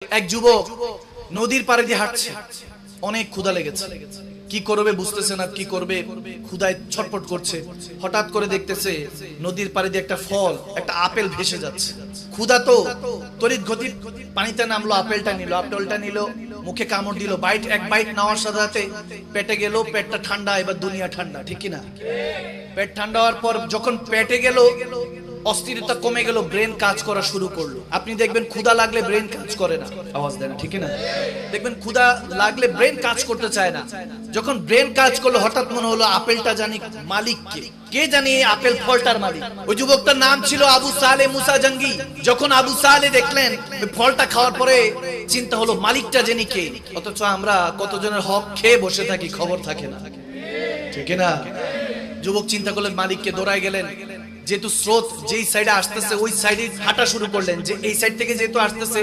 এক যুবক নদীর পাড়ে দিয়ে হাঁটছে, অনেক ক্ষুধা লেগেছে, কি করবে বুঝতেছে না, কি করবে, ক্ষুধায় ছটফট করছে। হঠাৎ করে দেখতেছে নদীর পাড়ে দিয়ে একটা ফল, একটা আপেল ভেসে যাচ্ছে। ক্ষুধা তো তড়িৎ গতির পানিতে নামলো, আপেলটা নিল, মুখে কামড় দিল, এক বাইট নেওয়ার সাথে সাথে পেটে গেল, পেটটা ঠান্ডা, এবার দুনিয়া ঠান্ডা, ঠিক কিনা? পেট ঠান্ডা হওয়ার পর যখন পেটে গেল, অস্থিরতা কমে গেল, ব্রেন কাজ করা শুরু করলো। আপনি দেখবেন ক্ষুধা লাগলে ব্রেন কাজ করে না, আওয়াজ দেন, ঠিক না? দেখবেন ক্ষুধা লাগলে ব্রেন কাজ করতে চায় না। যখন ব্রেন কাজ করলো, হঠাৎ মনে হলো আপেলটা জানি মালিক কে জানি এই আপেল ফলটার মালিক। ওই যুবকটার নাম ছিল আবু সালে মুসা জঙ্গি। যখন আবু সালে দেখলেন ফলটা খাওয়ার পরে চিন্তা হলো মালিকটা জানি কে। অথচ আমরা কতজনের হক খেয়ে বসে থাকি, খবর থাকে না, ঠিক না? যুবক চিন্তা করলেন মালিককে, দৌড়ায় গেলেন। যেহেতু স্রোত যেই সাইডে আসতেছে ওই সাইডে হাঁটা শুরু করলেন, যে এই সাইড থেকে যেহেতু আসতেছে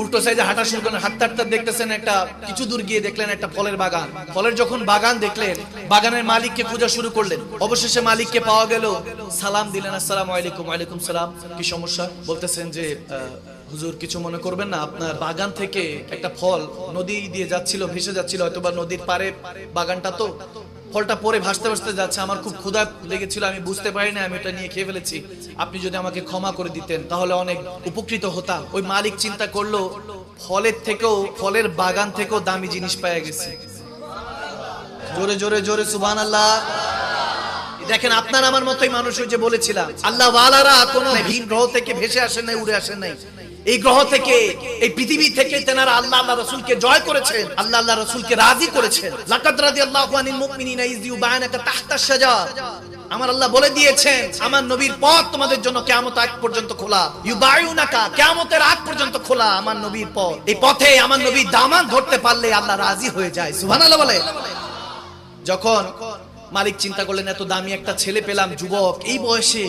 উল্টো সাইডে হাঁটা শুরু করলেন। হাঁটতে হাঁটতে দেখতেছেন একটা কিছু দূর গিয়ে দেখলেন একটা ফলের বাগান। ফলের যখন বাগান দেখলেন, বাগানের মালিককে খোঁজা শুরু করলেন। অবশেষে মালিককে পাওয়া গেল, সালাম দিলেন, আসসালামু আলাইকুম। ওয়ালাইকুম সালাম। কি সমস্যা? বলতেছেন যে হুজুর কিছু মনে করবেন না, আপনার বাগান থেকে একটা ফল নদী দিয়ে যাচ্ছিল, ভেসে যাচ্ছিল, হয়তোবা নদীর পারে বাগানটা, তো ফলটা পরে ভাসতে ভাসতে যাচ্ছে। আমার খুব ক্ষুধা লেগেছিল, আমি বুঝতে পারি না, আমি এটা নিয়ে খেয়ে ফেলেছি। আপনি যদি আমাকে ক্ষমা করে দিতেন তাহলে অনেক উপকৃত হতাম। ওই মালিক চিন্তা করলো ফলের থেকেও, ফলের বাগান থেকেও দামি জিনিস পাওয়া গেছে। জোরে জোরে জোরে সুবহানাল্লাহ। দেখেন, আপনার আমার মতোই মানুষ, ওই যে বলেছিলাম আল্লাহ ওয়ালারা কোনো ভিন গ্রহ থেকে ভেসে আসেন নাই, উড়ে আসেন নাই। এই গ্রহ থেকে, এই পৃথিবী থেকে তেনারা আল্লাহ রাসূলকে জয় করেছেন, আল্লাহ রাসূলকে রাজি করেছেন। লাকাদ রাদিয়াল্লাহু আনিল মুমিনিনা ইয ইউবায়িনুকা তাহতা আশ-শাজার। আমার আল্লাহ বলে দিয়েছেন আমার নবীর পথ তোমাদের জন্য কিয়ামত আগ পর্যন্ত খোলা। ইউবায়িনুকা, কিয়ামতের আগ পর্যন্ত খোলা আমার নবীর পথ। এই পথে আমার নবী দামান ধরতে পারলে আল্লাহ রাজি হয়ে যায়। সুবহানাল্লাহ বলে। যখন মালিক চিন্তা করলেন এত দামি একটা ছেলে পেলাম, যুবক, এই বয়সে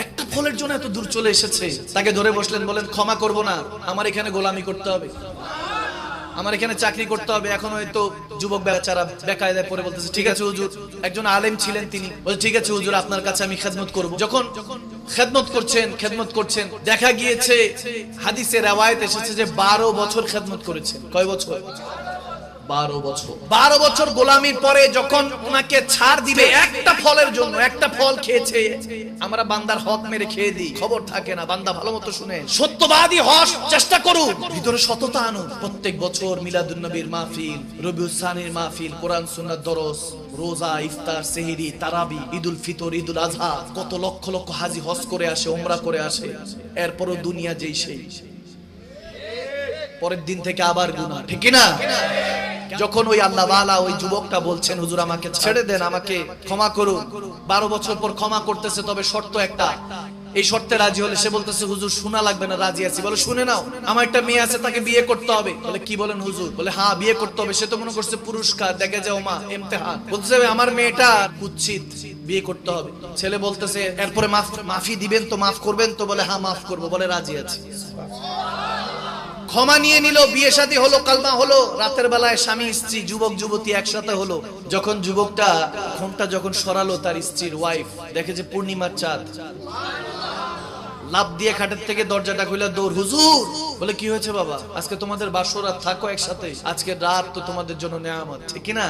একটা ফলের জন্য এত দূর চলে এসেছে, তাকে ধরে বসলেন, বলেন ক্ষমা করব না, আমার এখানে গোলামি করতে হবে, আমার এখানে চাকরি করতে হবে। এখন হয়তো যুবক বেচারা বেকায়দায় পড়ে বলতেছে, ঠিক আছে হুজুর। একজন আলেম ছিলেন, তিনি বলে, ঠিক আছে হুজুর, আপনার কাছে আমি খেদমত করব। যখন খেদমত করছেন, দেখা গিয়েছে হাদিসে রওয়ায়াত এসেছে যে 12 বছর খেদমত করেছেন। কয় বছর? 12 বছর গোলামির পরে যখন ওনাকে ছাড় দিবে একটা ফলের জন্য, একটা ফল খেয়েছে, আমরা বান্দার হক মেরে খেয়ে দিই, খবর থাকে না। বান্দা ভালো মতো শুনে, সত্যবাদী হস, চেষ্টা করুন, ভিতরে সততা আনুন। প্রত্যেক বছর মিলাদুন নবীর মাহফিল, রবিউল সানির মাহফিল, কোরআন সুন্নাত দরস, রোজা, ইফতার, সেহরি, তারাবি, ঈদুল ফিতর, ঈদুল আজহা, কত লক্ষ লক্ষ হাজি হজ করে আসে, উমরা করে আসে। এরপরও দুনিয়া যেই সেই, পরের দিন থেকে আবার গুনাহ, ঠিক না? যখন ওই আল্লাহ ওয়ালা ওই যুবকটা বলছেন, হুজুর আমাকে ছেড়ে দেন, আমাকে ক্ষমা করুন। 12 বছর পর ক্ষমা করতেছে, তবে শর্ত একটা। এই শর্তে রাজি হলে সে বলতেছে, হুজুর শোনা লাগবে না, রাজি আছি। বলে, শুনে নাও, আমার একটা মেয়ে আছে, তাকে বিয়ে করতে হবে। বলে, কি বলেন হুজুর? বলে, হ্যাঁ বিয়ে করতে হবে। সে তো মনে করছে পুরস্কার, দেখে যাও মা, ইমতিহান। বলতেছে, আমার মেয়েটা কুৎসিত, বিয়ে করতে হবে। ছেলে বলতেছে, এরপরে মাফি দিবেন তো, মাফ করবেন তো? বলে, হ্যাঁ মাফ করবো। বলে, রাজি আছি। ক্ষমা নিয়ে নিল, বিয়ে শাদী হলো, কালমা হলো। রাতের বেলায় স্বামী স্ত্রী, যুবক যুবতী একসাথে হলো। যখন যুবকটা ঘোমটা যখন সরালো, তার স্ত্রীর ওয়াইফ দেখে যে পূর্ণিমার চাঁদ। লাফ দিয়ে খাটের থেকে দরজাটা খুলে দৌড়। হুজুর! বলে, কি হয়েছে বাবা? আজকে তোমাদের বাসরাত, থাকো একসাথে, আজকে রাত তো তোমাদের জন্য নেয়ামত, ঠিক না?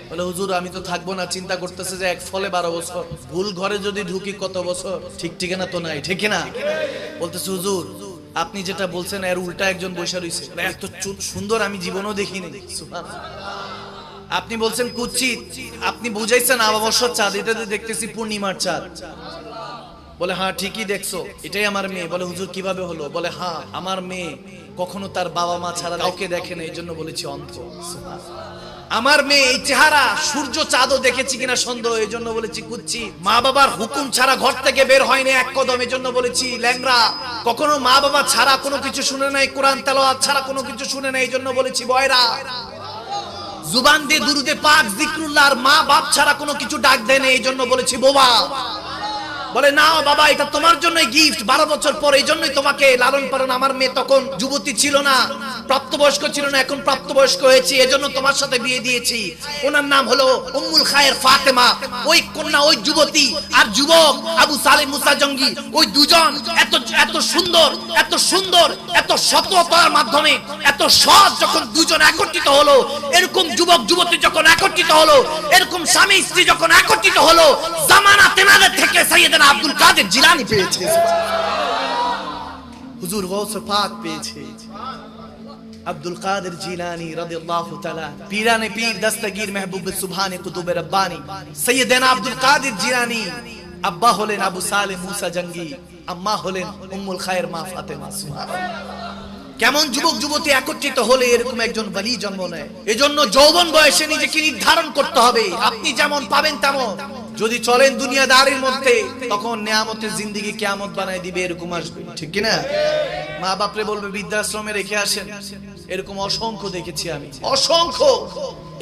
বলে, হুজুর আমি তো থাকবো না, চিন্তা করতেছে যে এক ফলে 12 বছর, ভুল ঘরে যদি ঢুকি কত বছর, ঠিক ঠিকানা তো নাই, ঠিক না? বলতেছে, হুজুর আপনি যেটা বলছেন এর উল্টা একজন বৈশা রইছে, এত সুন্দর আমি জীবনেও দেখিনি। আপনি বলছেন কুৎসিত, আপনি বুঝাইছেন অমাবস্যার চাঁদ, এটাতে দেখতেছি পূর্ণিমার চাঁদ। বলে, হ্যাঁ ঠিকই দেখছো, এটাই আমার মেয়ে। বলে, হুজুর কিভাবে হলো? বলে, হ্যাঁ আমার মেয়ে কখনো তার বাবা মা ছাড়া কাউকে দেখে না, এই জন্য বলেছি অন্ধ। আমার মেয়ে এই চেহারা, সূর্য চাঁদও দেখেছি কিনা সন্দেহ, এই জন্য বলেছি কুচ্ছি। মা বাবার হুকুম ছাড়া ঘর থেকে বের হয়নি এক কদম, এই জন্য বলেছি ল্যাংড়া। কখনো মা বাবা ছাড়া কোনো কিছু শুনে নাই, কোরআন তেলাওয়াত ছাড়া কোনো কিছু শুনে নাই, এই জন্য বলেছি বয়রা। জুবান দিয়ে দুরুদে পাক, জিকরুল্লাহ আর মা বাপ ছাড়া কোনো কিছু ডাক দেয় না, এই জন্য বলেছি বোবা। বলে, না বাবা এটা তোমার জন্যই গিফট, 12 বছর পর, এই জন্যই তোমাকে লালন পালন। আমার মেয়ে তখন যুবতী ছিল না, প্রাপ্তবয়স্ক ছিল না, এখন প্রাপ্তবয়স্ক হয়েছি, এজন্য তোমার সাথে বিয়ে দিয়েছি। ওনার নাম হলো উম্মুল খায়ের ফাতেমা। ওই কন্যা, ওই যুবতী আর যুবক আবু সালেহ মুসা জঙ্গি, ওই দুজন এত সুন্দর, এত সুন্দর, এত সততার মাধ্যমে, এত সৎ যখন দুজন একত্রিত হলো, এরকম যুবক যুবতী যখন একত্রিত হলো, এরকম স্বামী স্ত্রী যখন একত্রিত হলো, জামানা তেনাদের থেকে সাইয়েদনা আব্দুল কাদের জিলানী পেয়েছে, হুজুর গৌসে পাক পেয়েছে, আব্দুল কাদের জিলানী রাদিয়াল্লাহু তাআলা, পীরানে পীর দস্তগীর মেহবুব সুবহানে কুতুবে রব্বানী সাইয়েদনা আব্দুল কাদের জিলানী। আব্বা হলেন আবু সালেহ মুসা জঙ্গি, আম্মা হলেন উম্মুল খায়ের মা ফাতেমা। সুবহানাল্লাহ। কেমন যুবক যুবতী একত্রিত হলে এরকম একজন ওলি জন্ম নেয়। এজন্য যৌবন বয়সে নিজেকে নির্ধারণ করতে হবে, আপনি যেমন পাবেন তেমন। যদি চলেন দুনিয়াদারির মধ্যে, তখন নিয়ামতের জিন্দেগি কিয়ামত বানায় দিবে, এরকম আসবে, ঠিক কি না? মা বাপরে বলবে বৃদ্ধাশ্রমে রেখে আসেন, এরকম অসংখ্য দেখেছি আমি, অসংখ্য।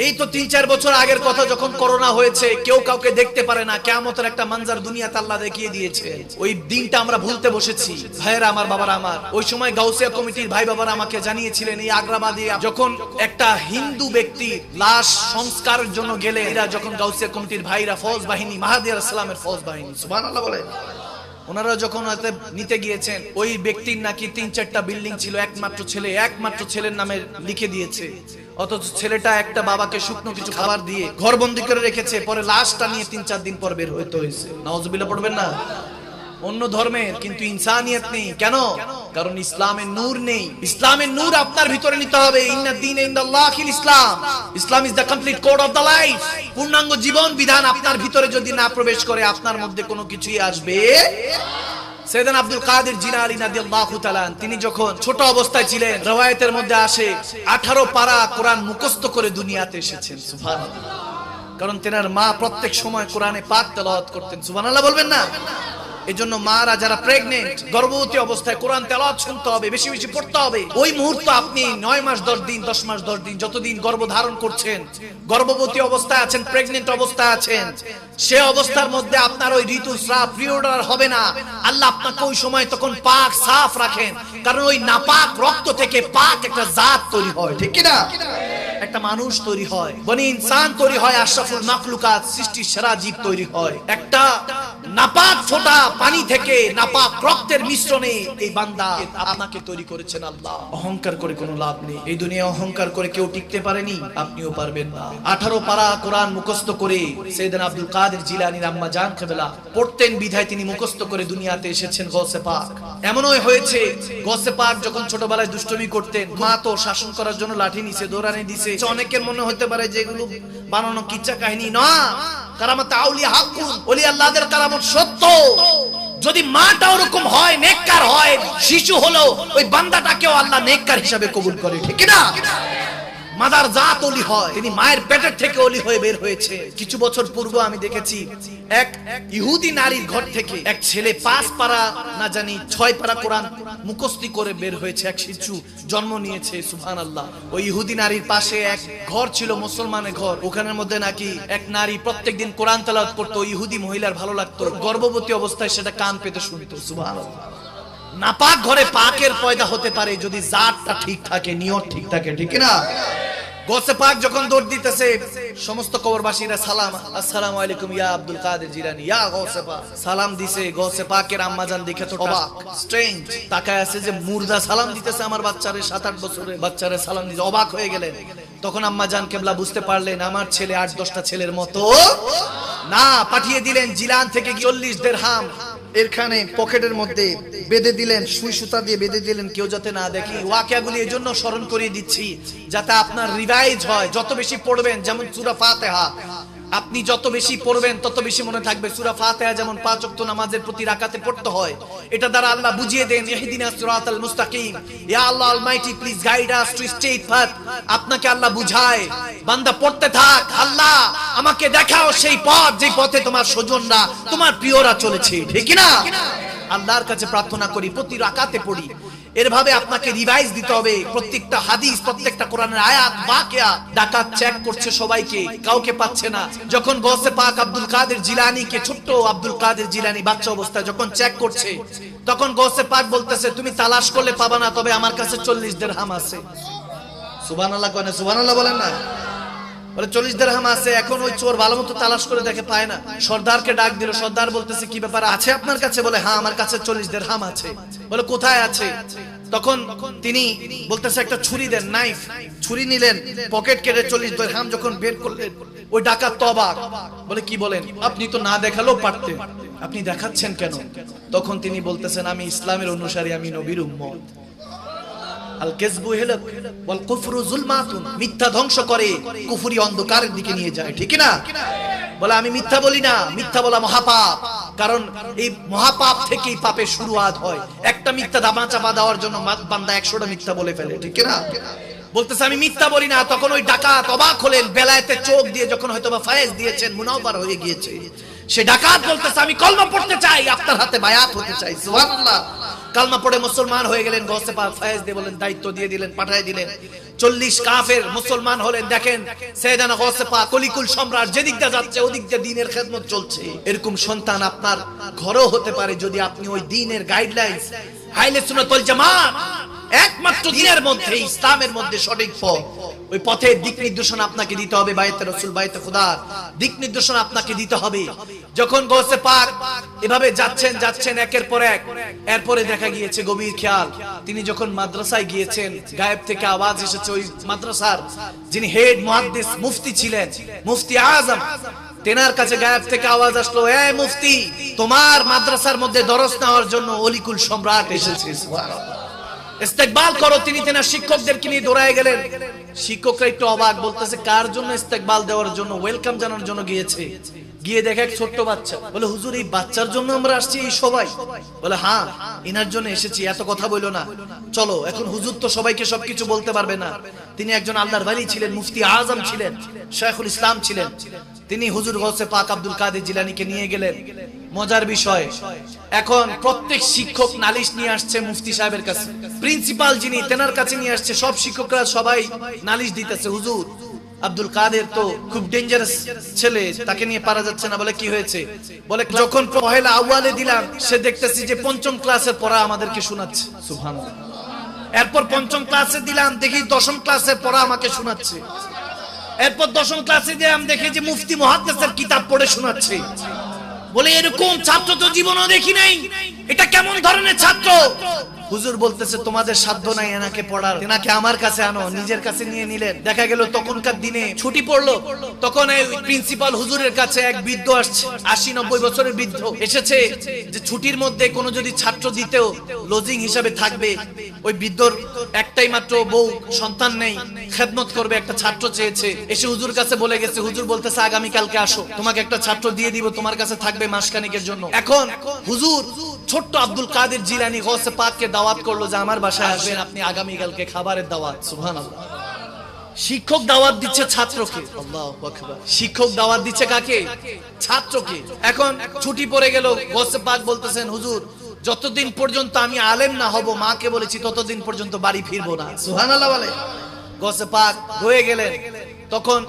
এই তো ৩-৪ বছর আগের কথা, যখন করোনা হয়েছে, কেউ কাউকে দেখতে পারে না, কিয়ামতের একটা মঞ্জার দুনিয়াতে আল্লাহ দেখিয়ে দিয়েছে। ওই দিনটা আমরা ভুলতে বসেছি। ভাইয়েরা আমার, বাবারা আমার, ওই সময় গাউসিয়া কমিটির ভাই বাবারা আমাকে জানিয়েছিলেন, এই আগ্রাবাদে যখন একটা হিন্দু ব্যক্তি লাশ সংস্কারের জন্য গেলে, এরা যখন গাউসিয়া কমিটির ভাইরা, ফৌজ বাহিনী, মাহাদি আলাইহিস সালামের ফৌজ বাহিনী, সুবহানাল্লাহ বলে, ওনারা যখন নিতে গিয়েছেন, ওই ব্যক্তির নাকি ৩-৪টা বিল্ডিং ছিল, একমাত্র ছেলের নামে লিখে দিয়েছে, অথচ ছেলেটা একটা বাবাকে শুকনো কিছু খাবার দিয়ে ঘরবন্দি করে রেখেছে, পরে লাশটা নিয়ে ৩-৪ দিন পর বের হইতে হয়েছে। নাউজুবিল্লাহ পড়বেন না? অন্য ধর্মের, কিন্তু ইনসানিয়ত নেই। কেন? কারণ ইসলামের নূর নেই। ইসলামের নূর আপনার ভিতরে নিতে হবে। ইন্না দীন ইনদাল্লাহিল ইসলাম, Islam is the complete code of the life. পূর্ণাঙ্গ জীবন বিধান আপনার ভিতরে যদি না প্রবেশ করে, আপনার মধ্যে কোনো কিছুই আসবে। সাইয়েদনা আব্দুল কাদের জিলানী রাদিয়াল্লাহু তাআলা, তিনি যখন ছোট অবস্থায় ছিলেন, রওয়ায়াতের মধ্যে আসে 18 পারা কোরআন মুখস্থ করে দুনিয়াতে এসেছেন। সুবহানাল্লাহ। কারণ তেনার মা প্রত্যেক সময় কোরআনে পাক তেলাওয়াত করতেন। সুবহানাল্লাহ বলবেন না? এজন্য মারা যারা প্রেগনেন্ট, গর্ভবতী অবস্থায় কোরআন তেলাওয়াত শুনতে হবে, বেশি বেশি পড়তে হবে। ওই মুহূর্তে আপনি 9 মাস 10 দিন, 10 মাস 10 দিন, যতদিন গর্ভ ধারণ করছেন, গর্ভবতী অবস্থায় আছেন, প্রেগনেন্ট অবস্থায় আছেন, সে অবস্থার মধ্যে আপনার ওই ঋতুস্রাব, পিরিয়ড আর হবে না। আল্লাহ আপনাকে ওই সময় তখন পাক সাফ রাখেন, কারণ ওই নাপাক রক্ত থেকে পাক একটা জাত তৈরি হয়, ঠিক কি না? একটা মানুষ তৈরি হয়, বনি ইনসান তৈরি হয়, আশরাফুল মাখলুকাত, সৃষ্টির সেরা জীব তৈরি হয়। একটা নাপাক ফোঁটা পানি থেকে, নাপাক রক্তের মিশ্রণে এই বান্দা আপনাকে তৈরি করেছেন আল্লাহ। অহংকার করে কোনো লাভ নেই। এই দুনিয়ায় অহংকার করে কেউ টিকতে পারেনি, আপনিও পারবেন না। 18 পারা কোরআন মুখস্থ করে সাইয়েদনা আব্দুল কাদের জিলানীর আম্মা জান কেবলা পড়তেন, বিধায় তিনি মুখস্থ করে দুনিয়াতে এসেছেন গৌসে পাক। এমনই হয়েছে, গৌসে পাক যখন ছোটবেলায় দুষ্টুমি করতেন, মা তো শাসন করার জন্য লাঠি নিছে, দৌড়ানি দিছে। অনেকের মনে হতে পারে যে এগুলো বানানো কিচ্ছা কাহিনী। না, কারামাত আউলিয়া হাক্কুন, ওলি আল্লাহদের কারামত সত্য। যদি মাটা ওরকম হয়, নেককার হয়, শিশু হলো, ওই বান্দাটাকেও আল্লাহ নেককার হিসাবে কবুল করে, ঠিক না? মাদার জাত ওলি হয়, তিনি মায়ের পেটের থেকে ওলি হয়ে বের হয়েছে। কিছু বছর পূর্বে আমি দেখেছি, এক ইহুদি নারীর ঘর থেকে এক ছেলে 5 পারা না জানি 6 পারা কোরআন মুখস্থি করে বের হয়েছে। এক শিশু জন্ম নিয়েছে। সুবহানাল্লাহ। ওই ইহুদি নারীর পাশে এক ঘর ছিল, মুসলমানের ঘর, ওখানের মধ্যে নাকি এক নারী প্রত্যেকদিন কোরআন তেলাওয়াত করতো। ইহুদি মহিলার ভালো লাগতো, গর্ভবতী অবস্থায় সেটা কান পেতে শুনতো। সুবহানাল্লাহ। নাপাক ঘরে পাকের পয়দা হতে পারে যদি জাতটা ঠিক থাকে, নিয়ত ঠিক থাকে, ঠিক না? গৌসে পাক যখন দৌড় দিতেছে, সমস্ত কবরবাসীরা সালাম, আসসালামু আলাইকুম ইয়া আব্দুল কাদের জিলানী, ইয়া গৌসে পাক, সালাম দিছে। গৌসে পাকের আম্মা জান দেখে তো অবাক, স্ট্রেঞ্জ, তাকায় আছে যে মুর্দা সালাম দিতেছে আমার বাচ্চারে, 7-8 বছরের বাচ্চারে সালাম দিতে, অবাক হয়ে গেলেন। তখন আম্মা জান কেবলা বুঝতে পারলেন আমার ছেলে 8-10টা ছেলের মতো না। পাঠিয়ে দিলেন জিলান থেকে 40 দিরহাম এরখানে পকেটের মধ্যে বেঁধে দিলেন, সুই সুতা দিয়ে বেঁধে দিলেন, কেউ যাতে না দেখে। ওয়াকিয়াগুলি এই জন্য স্মরণ করিয়ে দিচ্ছি যাতে আপনার রিভাইজ হয়। যত বেশি পড়বেন, যেমন সূরা ফাতিহা, আপনি যত বেশি পড়বেন তত বেশি মনে থাকবে। সূরা ফাতিহা যেমন 5 ওয়াক্ত নামাজের প্রতি রাকাতে পড়তে হয়, এটা দ্বারা আল্লাহ বুঝিয়ে দেন ইহদিনাস সিরাতাল মুস্তাকিম, ইয়া Allah almighty please guide us to straight path. আপনাকে আল্লাহ বুঝায়, বান্দা পড়তে থাক, আল্লাহ আমাকে দেখাও সেই পথ যে পথে তোমার স্বজনরা, তোমার প্রিয়রা চলেছে, ঠিক না? আল্লাহর কাছে প্রার্থনা করি, প্রতি রাকাতে পড়ি। এরভাবে আপনাকে রিভাইজ দিতে হবে। প্রত্যেকটা হাদিস, প্রত্যেকটা কোরআনের আয়াত, ওয়াকিয়া। ডাকাত চেক করছে সবাইকে, কাউকে পাচ্ছে না। যখন গৌসে পাক আব্দুল কাদের জিলানীকে, ছোট্ট আব্দুল কাদের জিলানী বাচ্চা অবস্থায় যখন চেক করছে, তখন গৌসে পাক বলতেছে তুমি তালাশ করলে পাবা না, তবে আমার কাছে 40 দিরহাম আছে। সুবহানাল্লাহ কোন সুবহানাল্লাহ বলেন না। বলে 40 দিরহাম আছে। এখন ওই চোর ভালো মতো তালাশ করে দেখে পায় না। সর্দারকে ডাক দিল। সর্দার বলতেছে কি ব্যাপার আছে আপনার কাছে? বলে হ্যাঁ আমার কাছে 40 দিরহাম আছে। বলে কোথায় আছে? তখন তিনি বলতেছে একটা ছুরি দেন, নাইফ। ছুরি নিলেন, পকেট কেটে 40 দিরহাম যখন বের করলেন, ওই ডাকাত তো অবাক। বলে কি বলেন? আপনি তো না দেখালেও পারতেন, আপনি দেখাচ্ছেন কেন? তখন তিনি বলতেছেন আমি ইসলামের অনুসারী, আমি নবীর উম্মত। আল কাযবু হিলাক ওয়াল কুফরু যুলমাতুন, মিথ্যা ধ্বংস করে, কুফরি অন্ধকারের দিকে নিয়ে যায়, ঠিক না? বলে আমি মিথ্যা বলি না, মিথ্যা বলা মহাপাপ। কারণ এই মহাপাপ থেকেই পাপের শুরুয়াত হয়। একটা মিথ্যা দাবা চাপা দেওয়ার জন্য বান্দা 100টা মিথ্যা বলে ফেলে, ঠিক না? বলতেছে আমি মিথ্যা বলি না। তখন ওই ডাকাত অবাক হলেন। বেলায়েতে চোখ দিয়ে যখন হয়তোবা ফায়েজ দিয়েছেন, মুনাওয়ার হয়ে গিয়েছে, সে ডাকাত বলতেছে আমি কলমা পড়তে চাই, আপনার হাতে বায়াত হতে চাই। সুবহানাল্লাহ। কালমা পড়ে মুসলমান হয়ে গেলেন। গৌসে পাক ফায়েজ দিয়ে বলেন, দায়িত্ব দিয়ে দিলেন, পাঠিয়ে দিলেন। 40 কাফের মুসলমান হলেন। দেখেন সাইয়েদানা গৌসে পাক কলিকুল সম্রাট যেদিক দিয়ে যাচ্ছে ওদিক দিয়ে দ্বীনের খেদমত চলছে। এরকম সন্তান আপনার ঘরেও হতে পারে যদি আপনি ওই দ্বীনের গাইডলাইন্স, আহলে সুন্নাত ওয়াল জামাত, একমাত্র দ্বীনের মধ্যে, ইসলামের মধ্যে সঠিক পথ, ওই পথের দিক নির্দেশনা আপনাকে দিতে হবে। বায়াতে রাসূল, বায়াতে খোদা, দিক নির্দেশনা আপনাকে দিতে হবে। যখন গৌসে পাক এভাবে যাচ্ছেন একের পর এক, এরপরে দেখা গিয়েছে গভীর খেয়াল, তিনি যখন মাদ্রাসায় গিয়েছেন, গায়েব থেকে আওয়াজ এসেছে ওই মাদ্রাসার যিনি হেড মুহাদ্দিস মুফতি ছিলেন, মুফতি আজম, তেনার কাছে গায়েব থেকে আওয়াজ আসলো, এ মুফতি, তোমার মাদ্রাসার মধ্যে দরস নেওয়ার জন্য অলিকুল সম্রাট এসেছে, সুবহানাল্লাহ, ইস্তেকবাল করো। তিনি তেনার শিক্ষকদেরকে নিয়ে দৌড়ায় গেলেন। শিক্ষকরা একটু অবাক, বলতেছে কার জন্য ইস্তেকবাল দেওয়ার জন্য, ওয়েলকাম জানানোর জন্য গিয়েছে। গিয়ে দেখে এক ছোট্ট বাচ্চা। বলে হুজুর এই বাচ্চার জন্য আমরা আসছি এই সবাই? বলে হ্যাঁ ইনার জন্য এসেছি, এত কথা বইলো না, চলো। এখন হুজুর তো সবাইকে সবকিছু বলতে পারবে না। তিনি একজন আল্লাহর ওলি ছিলেন, মুফতি আজম ছিলেন, শাইখুল ইসলাম ছিলেন। তিনি হুজুর গৌসে পাক আব্দুল কাদের জিলানীকে নিয়ে গেলেন। মজার বিষয়, এখন প্রত্যেক শিক্ষক নালিশ নিয়ে আসছে মুফতি সাহেবের কাছে। প্রিন্সিপাল যিনি, তেনার কাছে নিয়ে আসছে। সব শিক্ষকরা সবাই নালিশ দিতেছে, হুজুর আব্দুল কাদের তো খুব ডেঞ্জারাস ছেলে, তাকে নিয়ে পারা যাচ্ছে না। বলে কি হয়েছে? বলে যখন পহেলা আউয়ালে দিলাম, সে দেখতেছি যে 5ম ক্লাসের পড়া আমাদেরকে শোনাচ্ছে, সুবহানাল্লাহ। এরপর 5ম ক্লাসে দিলাম, দেখি 10ম ক্লাসের পড়া আমাকে শোনাচ্ছে। এরপর 10ম ক্লাসে দিলাম, দেখি যে মুফতি মুহাদ্দিসের কিতাব পড়ে শোনাচ্ছে। বলে এরকম ছাত্র তো জীবনও দেখি নাই, এটা কেমন ধরনের ছাত্র? হুজুর বলতেছে তোমাদের সাধ্য নাই এনাকে পড়ার, এনাকে আমার কাছে আনো। নিজের কাছে নিয়ে নিলেন। দেখা গেল তখনকার দিনে ছুটি পড়লো, তখন এই প্রিন্সিপাল হুজুরের কাছে এক বৃদ্ধ আসছে, 80-90 বছরের বৃদ্ধ এসেছে, যে ছুটির মধ্যে কোনো যদি ছাত্র দিতেও লজিং হিসাবে থাকবে। ওই বৃদ্ধর একটাই মাত্র বউ, সন্তান নেই, খেদমত করবে, একটা ছাত্র চেয়েছে। এসে হুজুর কাছে বলে গেছে। হুজুর বলতেছে আগামী কালকে আসো, তোমাকে একটা ছাত্র দিয়ে দিব, তোমার কাছে থাকবে মাসখানেকের জন্য। এখন হুজুর ছোট্ট আব্দুল কাদের জিলানী গৌসে পাককে দাওয়াত করলো যে আমার বাসায় আসবেন আপনি, আগামী কালকে খাবারের দাওয়াত। সুবহানাল্লাহ। শিক্ষক দাওয়াত দিচ্ছে ছাত্রকে, আল্লাহু আকবার। শিক্ষক দাওয়াত দিচ্ছে কাকে? ছাত্রকে। এখন ছুটি পড়ে গেল। গৌসে পাক বলতেছেন হুজুর যতদিন পর্যন্ত আমি আলেম না হব, মাকে বলেছি ততদিন পর্যন্ত বাড়ি ফিরবো না। সুবহানাল্লাহ বলে। গৌসে পাক হয়ে গেলেন। তখন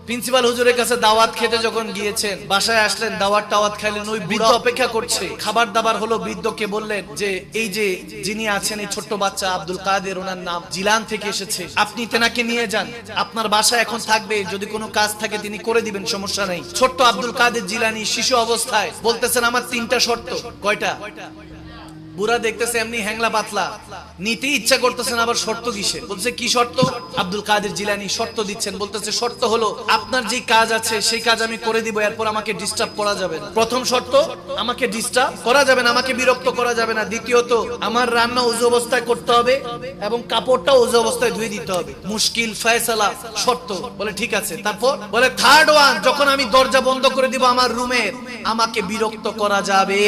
প্রিন্সিপাল হুজুরের কাছে দাওয়াত খেতে যখন গিয়েছেন, বাসায় আসলেন, দাওয়াত খাইলেন। ওই বৃদ্ধ অপেক্ষা করছে, খাবার দাবার হলো। বৃদ্ধকে বললেন যে এই যে যিনি আছেন, এই ছোট্ট বাচ্চা আব্দুল কাদের, ওনার নাম, জিলান থেকে এসেছে, আপনি তেনাকে নিয়ে যান, আপনার বাসায় এখন থাকবে, যদি কোনো কাজ থাকে তিনি করে দিবেন, সমস্যা নেই। ছোট্ট আব্দুল কাদের জিলানী শিশু অবস্থায় বলতেছেন আমার 3টা শর্ত। কয়টা? বুড়া দেখতেছে এমনি হ্যাংলা পাতলা, নিতে ইচ্ছা করতেছেন, আবার শর্ত কিসে? বলছে কি শর্ত? আব্দুল কাদের জিলানী শর্ত দিচ্ছেন। বলতেছে শর্ত হলো আপনার যে কাজ আছে সেই কাজ আমি করে দিব, এরপর আমাকে ডিস্টার্ব করা যাবে না। প্রথম শর্ত, আমাকে ডিস্টার্ব করা যাবে না, আমাকে বিরক্ত করা যাবে না। দ্বিতীয়ত, আমার রান্না ওযু অবস্থায় করতে হবে এবং কাপড়টা ওযু অবস্থায় ধুয়ে দিতে হবে। মুশকিল ফয়সালা শর্ত। বলে ঠিক আছে। তারপর বলে থার্ড ওয়ান, যখন আমি দরজা বন্ধ করে দিব আমার রুমের, আমাকে বিরক্ত করা যাবে।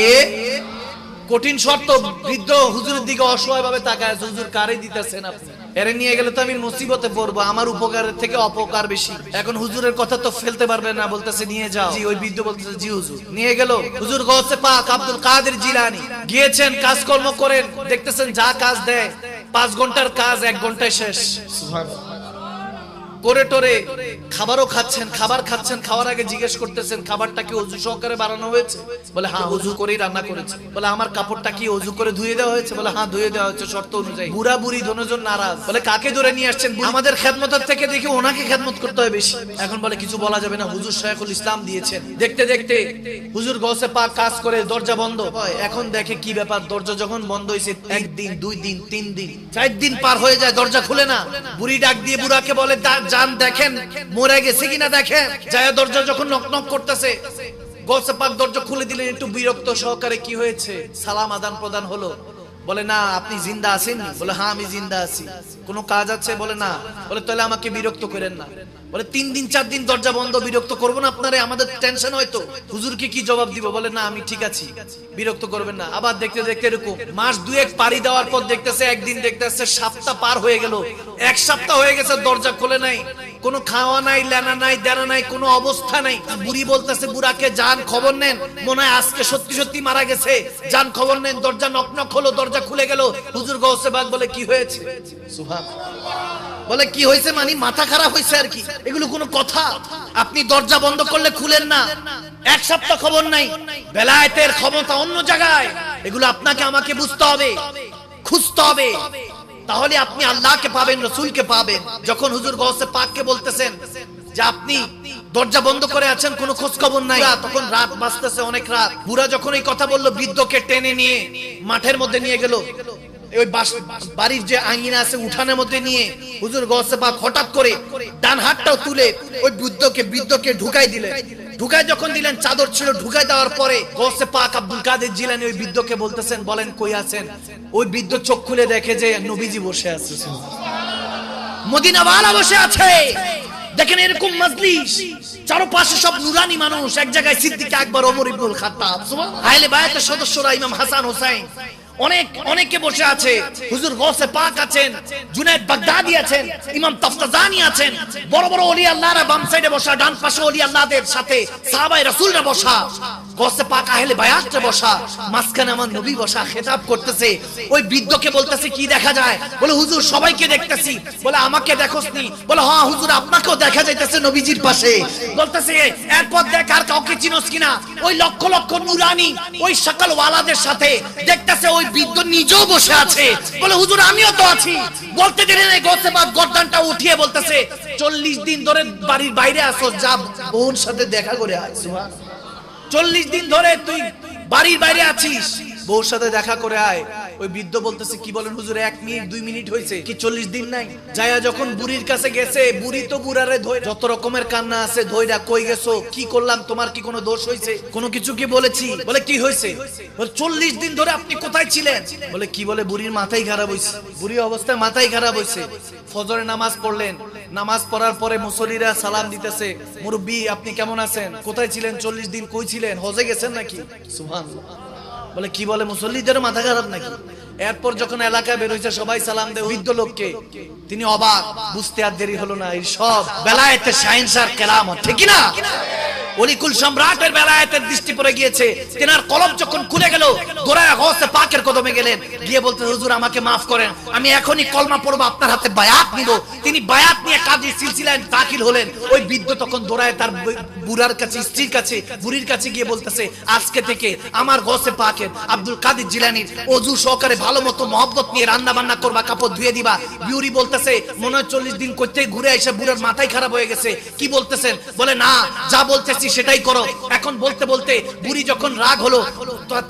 কঠিন শর্ত। বৃদ্ধ হুজুরের দিকে অসহায় ভাবে তাকায়, হুজুর কারে দিতেছেন আপনি? এরে নিয়ে গেলে তো আমি মুসিবতে পড়বো, আমার উপকারের থেকে অপকার বেশি। এখন হুজুরের কথা তো ফেলতে পারবে না, বলতেছে নিয়ে যাও। জি, ওই বৃদ্ধ বলতেছে জি হুজুর। নিয়ে গেল। হুজুর গৌসে পাক আব্দুল কাদের জিলানী গিয়েছেন, কাজকর্ম করেন, দেখতেছেন যা কাজ দেয় 5 ঘন্টার কাজ 1 ঘন্টায় শেষ। সুবহানাল্লাহ। করে টোরে খাবারও খাচ্ছেন, খাবার খাচ্ছেন, খাওয়ার আগে জিজ্ঞেস করতেছেন খাবারটা কি ওযু সহকারে বানানো হয়েছে? বলে হ্যাঁ ওযু করেই রান্না করেছে। বলে আমার কাপড়টা কি ওযু করে ধুয়ে দেওয়া হয়েছে? বলে হ্যাঁ ধুয়ে দেওয়া হয়েছে শর্ত অনুযায়ী। বুড়া বুড়ি দুজন নারাজ। বলে কাকে ধরে নিয়ে আসছেন? আমাদের খেদমতের থেকে দেখি ওনাকে খেদমত করতে হয় বেশি। এখন বলে কিছু বলা যাবে না, হুজুর শাইখুল ইসলাম দিয়েছেন। দেখতে দেখতে হুজুর গৌসে পাক কাজ করে দরজা বন্ধ হয়। এখন দেখে কি ব্যাপার, দরজা যখন বন্ধ হয়েছে 1 দিন 2 দিন 3 দিন 4 দিন পার হয়ে যায়, দরজা খুলে না। বুড়ি ডাক দিয়ে বুড়াকে বলে জান দেখেন মরে গেছে কিনা দেখেন। যায় দরজা যখন নক নক করতেছে, গৌসে পাক দরজা খুলে দিলেন একটু বিরক্ত সহকারে। কি হয়েছে? সালাম আদান প্রদান হলো। বলে না আপনি জিন্দা আছেন? বলে হ্যাঁ আমি জিন্দা আছি। কোনো কাজ আছে? বলে না। বলে তাহলে আমাকে বিরক্ত করেন না। বলে 3 দিন 4 দিন দরজা বন্ধ, বিরক্ত করবো না আপনারে? আমাদের টেনশন হয়তো, হুজুরকে কি জবাব দিব? বলে না আমি ঠিক আছি, বিরক্ত করবেন না। আবার দেখতে দেখতে এরকম মাস 2-1 পারি দেওয়ার পর দেখতেছে একদিন দেখতেছে সপ্তাহ পার হয়ে গেল, 1 সপ্তাহ হয়ে গেছে, দরজা খোলে নাই, কোনো খাওয়া নাই, লেনা নাই, দেনা নাই, কোনো অবস্থা নাই। বুড়ি বলতেছে বুড়াকে যান খবর নেন, মনে হয় আজকে সত্যি সত্যি মারা গেছে, যান খবর নেন। দরজা নক নক হলো, দরজা খুলে গেল। হুজুর গৌসে পাক বলে কি হয়েছে? সুবহানাল্লাহ। বলে কি হয়েছে মানে মাথা খারাপ হয়েছে আর কি। এগুলো কোনো কথা? আপনি দরজা বন্ধ করলে খুলেন না, 1 সপ্তাহ খবর নাই। বেলায়েতের ক্ষমতা অন্য জায়গায়, এগুলো আপনাকে আমাকে বুঝতে হবে, খুঁজতে হবে, তাহলে আপনি আল্লাহকে পাবেন, রাসূলকে পাবেন। যখন হুজুর গৌসে পাককে বলতেছেন যে আপনি দরজা বন্ধ করে আছেন, কোনো খোঁজ খবর নাই, তখন রাত বাজতেছে অনেক রাত। বুড়া যখন এই কথা বললো, বৃদ্ধকে টেনে নিয়ে মাঠের মধ্যে নিয়ে গেল, ওই বাড়ির যে আঙ্গিনা আছে উঠানের মধ্যে নিয়ে হুজুর গৌসে পাক হঠাৎ করে ডান হাতটাও তুলে ওই বৃদ্ধকে ঢুকাই দিলেন। ঢুকাই যখন দিলেন, চাদর ছিল, ঢুকাই দেওয়ার পরে গৌসে পাক আব্দুল কাদের জিলানী ওই বৃদ্ধকে বলতেছেন বলেন কই আছেন? ওই বৃদ্ধ চোখ খুলে দেখে যে নবীজি বসে আছে, মদিনাওয়ালা বসে আছে। দেখেন এরকম মজলিস, চারপাশে সব নুরানি মানুষ, এক জায়গায় সিদ্দিক আকবর, ওমর ইবনুল খাত্তাব, আহলে বায়াতের সদস্যরা, ইমাম হাসান হোসেন, অনেকে বসে আছে। হুজুর গৌসে পাক আছেন, জুনায়েদ বাগদাদি আছেন, ইমাম তাফতাজানি আছেন, বড় বড় ওলি আল্লাহরা বাম সাইডে বসা, ডান পাশে ওলি আল্লাহদের সাথে সাহাবায়ে রাসূলরা বসা, গৌসে পাক আহলে বায়াতরা বসা, মাঝখানে আমার নবী বসা, খেতাব করতেছে। ওই বৃদ্ধকে বলতেছে কি দেখা যায়? বলে হুজুর সবাইকে দেখতেছি। বলে আমাকে দেখোসনি? বলে হ্যাঁ হুজুর আপনাকেও দেখা যাইতেছে নবীজির পাশে। বলতেছে এরপর দেখ আর কাউকে চিনোস কিনা? ওই লক্ষ লক্ষ নুরানি ওই সকল ওয়ালাদের সাথে দেখতেছে ওই বৃদ্ধ নিজেও বসে আছে। বলে হুজুর আমিও তো আছি। বলতে দেরি নেই, গৌসে পাক গর্দানটা উঠিয়ে বলতেছে 40 দিন ধরে বাড়ির বাইরে আসো, যা বোন সাথে দেখা করে আয়। সুবহানাল্লাহ। 40 দিন ধরে তুই বাড়ির বাইরে আছিস, বউর সাথে দেখা করে আয়। ওই বৃদ্ধ বলতেছে কি বলেন হুজুর, 1 মিনিট 2 মিনিট হয়েছে, কি 40 দিন নাই? যায়া যখন বুড়ির কাছে গেছে, বুড়ি তো বুড়ারে ধরে যত রকমের কান্না আছে ধইরা, কই গেছো, কি করলাম, তোমার কি কোনো দোষ হয়েছে, কোনো কিছু কি বলেছি? বলে কি হয়েছে? বলে 40 দিন ধরে আপনি কোথায় ছিলেন? বলে কি বলে, বুড়ির মাথাই খারাপ হয়েছে, বুড়ি অবস্থায় মাথাই খারাপ হয়েছে। ফজরে নামাজ পড়লেন, নামাজ পড়ার পরে মুসল্লিরা সালাম দিতেছে, মুরব্বি আপনি কেমন আছেন, কোথায় ছিলেন 40 দিন, কই ছিলেন, হজে গেছেন নাকি? সুবহানাল্লাহ। বলে কি বলে, মুসল্লিদের মাথা খারাপ নাকি? এরপর যখন এলাকায় বের হয়েছে সবাই সালাম দেয় বৃদ্ধ লোককে, তিনি অবাক, বুঝতে আর দেরি হলো না, এই সব বেলায়েতের শাহিনশার কেরামত, ঠিক না? অলিকুল সম্রাটের বেলায়েতের দৃষ্টি পড়ে গিয়েছে। তেনার কলম যখন খুলে গেল, দৌড়ায় গৌসে পাকের কদমে গেলেন, গিয়ে বলতে হুজুর আমাকে মাফ করেন, আমি এখনই কলমা পড়বো, আপনার হাতে বায়াত নিব। তিনি বায়াত নিয়ে কাজী সিলসিলায় দাখিল হলেন। ওই বৃদ্ধ তখন দৌড়ায় তার বুড়ার কাছে, স্ত্রীর কাছে, বুড়ির কাছে গিয়ে বলতেছে আজকে থেকে আমার গৌসে পাকের আব্দুল কাদের জিলানীর ওযু সহকারে ভালো মতো মহব্বত নিয়ে রান্না বান্না করবা, কাপড় ধুয়ে দিবা। বিউরি বলতেছে মনে হয় 40 দিন করতে ঘুরে এসে বুড়ার মাথায় খারাপ হয়ে গেছে, কি বলতেছেন? বলে না, যা বলতেছি সেটাই করো। এখন বলতে বলতে বুড়ি যখন রাগ হলো,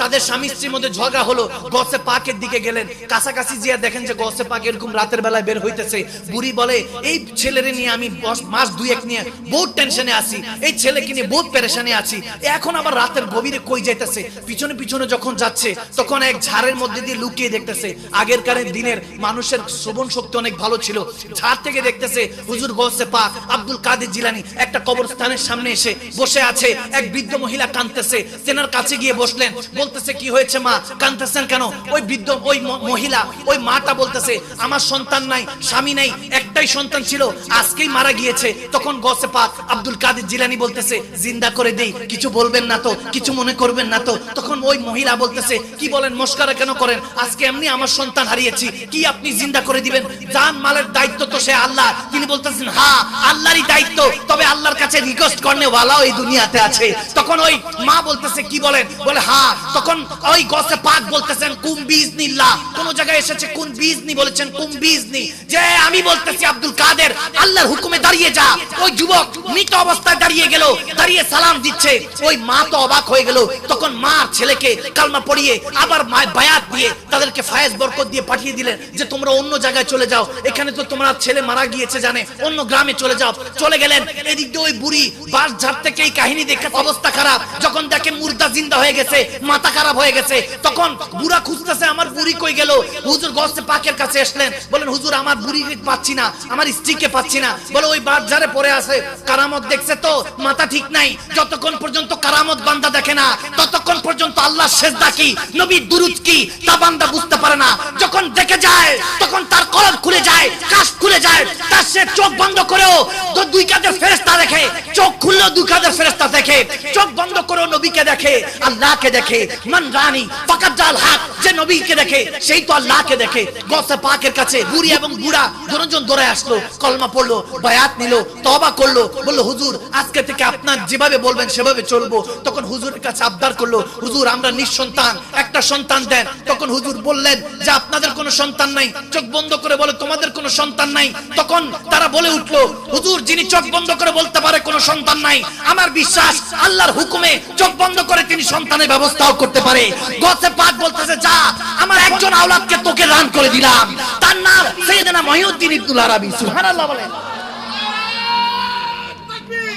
তাদের স্বামী স্ত্রীর মধ্যে ঝগড়া হলো, গৌসে পাকের দিকে গেলেন। কাছাকাছি গিয়ে দেখেন যে গৌসে পাক এরকম রাতের বেলায় বের হইতেছে। বুড়ি বলে এই ছেলেরে নিয়ে আমি মাস 2-1 নিয়ে বহুত টেনশনে আছি, এই ছেলেকে নিয়ে বহুত পেরেশানি আছি, এখন আবার রাতের গভীরে কই যাইতেছে। পিছনে পিছনে যখন যাচ্ছে তখন এক ঝাড়ের মধ্যে দিয়ে লুকিয়ে দেখতেছে। আগেরকার দিনের মানুষের শ্রবণ শক্তি অনেক ভালো ছিল, ঝাড় থেকে দেখতেছে হুজুর গৌসে পাক আব্দুল কাদের জিলানী একটা কবরস্থানের সামনে এসে বসে আছে। এক বৃদ্ধ মহিলা কাঁদতেছে, তেনার কাছে গিয়ে বসলেন। বলতেছে কি হয়েছে মা, কাঁদতেছেন কেন? ওই বৃদ্ধ ওই মহিলা ওই মাটা বলতেছে আমার সন্তান নাই, স্বামী নাই, একটাই সন্তান ছিল, আজকেই মারা গিয়েছে। তখন গৌসে পাক আব্দুল কাদের জিলানী বলতেছে জিন্দা করে দেই, কিছু বলবেন না তো, কিছু মনে করবেন না তো? তখন ওই মহিলা বলতেছে কি বলেন, মস্করা কেন করেন, আজকে এমনি আমার সন্তান হারিয়েছি, কি আপনি জিন্দা করে দিবেন? জান মালের দায়িত্ব তো সে আল্লাহ, তিনি বলতেছেন হ্যাঁ আল্লাহরই দায়িত্ব, তবে আল্লাহর কাছে রিকোয়েস্ট করনে ওয়ালাও এই দুনিয়াতে আছে। তখন ওই মা বলতেছে কি বলেন, বলে হ্যাঁ। তখন ওই গসে পাক বলতেছেন কুম বিইজনিল্লাহ, কোন জায়গায় এসেছে কুম বিইজনি বলেছেন কুম বিইজনি, যে আমি বলতেছি আব্দুল কাদের আল্লাহর হুকুমে দাঁড়িয়ে যা। ওই যুবক মৃত অবস্থায় দাঁড়িয়ে গেল, দাঁড়িয়ে সালাম দিচ্ছে। ওই মা তো অবাক হয়ে গেল। তখন মা ছেলেকে কালমা পড়িয়ে আবার বায়াত দিয়ে তাদেরকে ফায়েজ বরকত দিয়ে পাঠিয়ে দিলেন যে তোমরা অন্য জায়গায় চলে যাও, এখানে তো তোমার ছেলে মারা গিয়েছে জানে, অন্য গ্রামে চলে যাও। চলে গেলেন। এদিক দিয়ে ওই বুড়ি বাস ঝাড় থেকে এই কাহিনী দেখে অবস্থা খারাপ। যখন দেখে মুর্দা জিন্দা হয়ে গেছে, মাথা খারাপ হয়ে গেছে, তখন বুড়া খুঁজতেছে আমার বুড়ি কই গেল। হুজুর গসে পাকের কাছে আসলেন, বলেন হুজুর আমার বুড়ি পাচ্ছি না, আমার স্ত্রীকে পাচ্ছি না। বলে ওই বাস ঝাড়ে পড়ে আছে, কারামত দেখছে তো, মাথা ঠিক নাই। যতক্ষণ পর্যন্ত কারামত বান্দা দেখে না ততক্ষণ পর্যন্ত আল্লাহ সেজদা কি, নবী দুরুদ কি তা বান্দা বুঝতে পারে না। যখন দেখে যায় তখন তার কলব খুলে যায়, কাশ খুলে যায়, তার সে চোখ বন্ধ করেও তো দুই কাঁধের ফেরেশতা দেখে, চোখ খুললেও দুই কাঁধের ফেরেশতা দেখে, চোখ বন্ধ করেও নবীকে দেখে, আল্লাহকে দেখে। মান রানী ফাকাত জাল হক, যে নবীকে দেখে সেই তো আল্লাহকে দেখে। গসে পাকের কাছে বুড়ি এবং বুড়া দুজন দৌড়ে আসলো, কলমা পড়লো, বায়াত নিল, তওবা করলো, বলল হুজুর আজকে থেকে আপনার যেভাবে বলবেন সেভাবে চলবো। তখন হুজুরের কাছে আবদার করলো, হুজুর আমরা নিঃসন্তান, একটা সন্তান দেন। তখন হুজুর বললেন যে আপনাদের কোনো সন্তান নাই। চোখ বন্ধ করে বলে তোমাদের কোনো সন্তান নাই। তখন তারা বলে উঠলো, হুজুর যিনি চোখ বন্ধ করে বলতে পারে কোনো সন্তান নাই, আমার বিশ্বাস আল্লাহর হুকুমে চোখ বন্ধ করে তিনি সন্তানের ব্যবস্থাও করতে পারে। গসে পাক বলতেছে যা, আমার একজন আওলাদকে তোকে দান করে দিলাম, তার নাম সাইয়েদনা মহিউদ্দিন ইবনুল আরাবী। সুবহানাল্লাহ বলেন।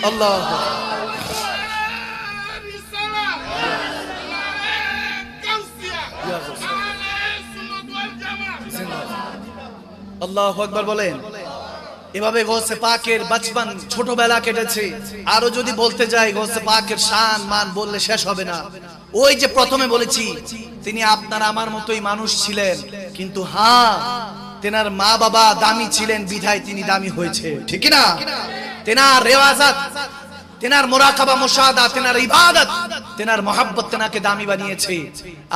আল্লাহ আল্লাহু আকবার বলেন। এভাবে গৌসে পাকের বাচপান ছোটবেলা কেটেছে। আরো যদি বলতে যাই গৌসে পাকের শান মান বললে শেষ হবে না। ওই যে প্রথমে বলেছি তিনি আপনার আমার মতোই মানুষ ছিলেন, কিন্তু হ্যাঁ তেনার মা বাবা দামি ছিলেন বিধায় তিনি দামি হয়েছে, ঠিক না? তেনার রেওয়াজাত, তেনার মুরাকাবা মুশাহাদা, তেনার ইবাদত, তেনার মহব্বত তেনাকে দামি বানিয়েছে।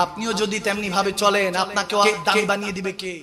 আপনিও যদি তেমনি ভাবে চলেন আপনাকেও দামি বানিয়ে দিবে কে?